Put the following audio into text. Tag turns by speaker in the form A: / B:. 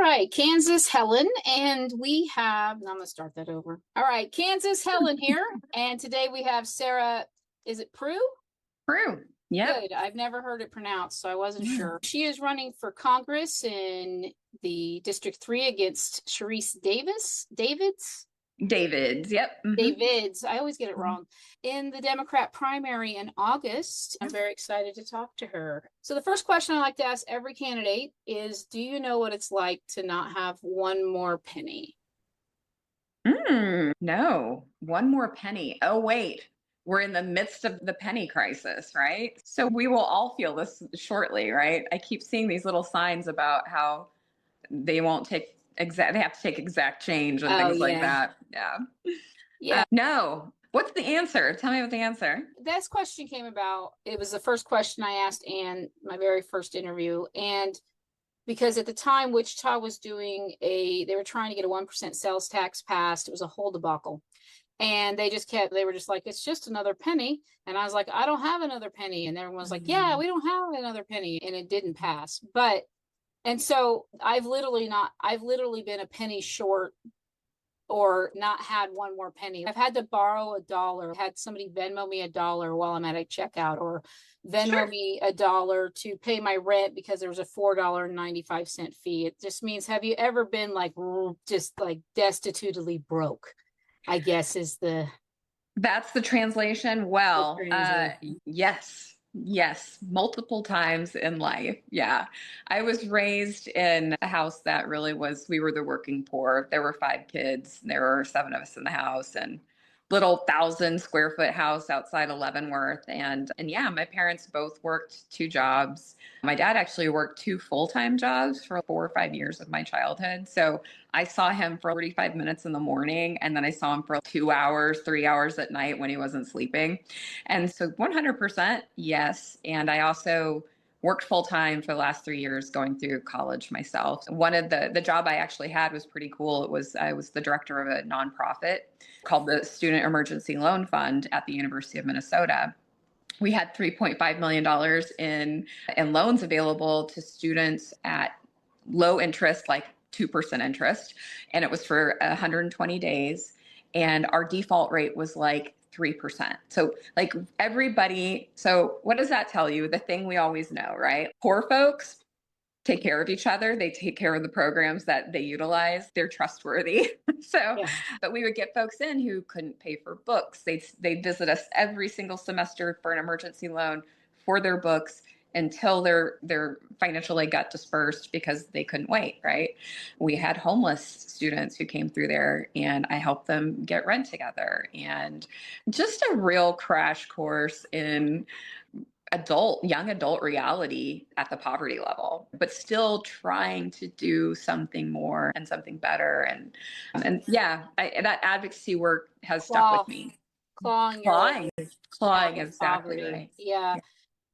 A: right, Kansas Helen, and we have, no, I'm gonna start that over. All right, Kansas Helen here, and today we have Sarah, is it Prue?
B: Preu. Yep.
A: Good. I've never heard it pronounced, so I wasn't sure. She is running for Congress in the District 3 against Sharice Davids.
B: David's. Yep.
A: Davids. I always get it wrong. In the Democrat primary in August, I'm very excited to talk to her. So the first question I like to ask every candidate is, do you know what it's like to not have one more penny?
B: No, one more penny. Oh, wait. We're in the midst of the penny crisis, right? So we will all feel this shortly, right? I keep seeing these little signs about how they won't take they have to take exact change and
A: Oh
B: things like
A: yeah.
B: that. Yeah.
A: Yeah.
B: No. What's the answer? Tell me what the answer.
A: This question came about. It was the first question I asked Anne, my very first interview. And because at the time Wichita was they were trying to get a 1% sales tax passed. It was a whole debacle. And they were just like, it's just another penny. And I was like, I don't have another penny. And everyone was like, yeah, we don't have another penny. And it didn't pass. And so I've literally been a penny short or not had one more penny. I've had to borrow a dollar, had somebody Venmo me a dollar while I'm at a checkout, or Venmo
B: Sure.
A: me a dollar to pay my rent because there was a $4.95 fee. It just means, have you ever been like just like destitutely broke? I guess is
B: That's the translation.
A: the
B: Well,
A: translation.
B: yes, yes, multiple times in life. Yeah. I was raised in a house that really was, we were the working poor. There were five kids, there were seven of us in the house, and little 1,000 square foot house outside of Leavenworth. And yeah, my parents both worked two jobs. My dad actually worked two full-time jobs for 4 or 5 years of my childhood. So I saw him for 45 minutes in the morning, and then I saw him for 2 hours, 3 hours at night when he wasn't sleeping. And so 100% yes. And I also worked full time for the last 3 years going through college myself. One of the job I actually had was pretty cool. I was the director of a nonprofit called the Student Emergency Loan Fund at the University of Minnesota. We had $3.5 million in loans available to students at low interest, like 2% interest. And it was for 120 days. And our default rate was like 3%. So, like everybody, so what does that tell you? The thing we always know, right? Poor folks take care of each other. They take care of the programs that they utilize. They're trustworthy. So,
A: Yeah.
B: but we would get folks in who couldn't pay for books. They'd visit us every single semester for an emergency loan for their books until their financial aid got dispersed because they couldn't wait, right? We had homeless students who came through there, and I helped them get rent together, and just a real crash course in young adult reality at the poverty level, but still trying to do something more and something better. And yeah, that advocacy work has stuck with
A: Claw,
B: me.
A: clawing your
B: Clawing,
A: way out
B: clawing,
A: of
B: exactly
A: poverty.
B: right.
A: Yeah.
B: Yeah.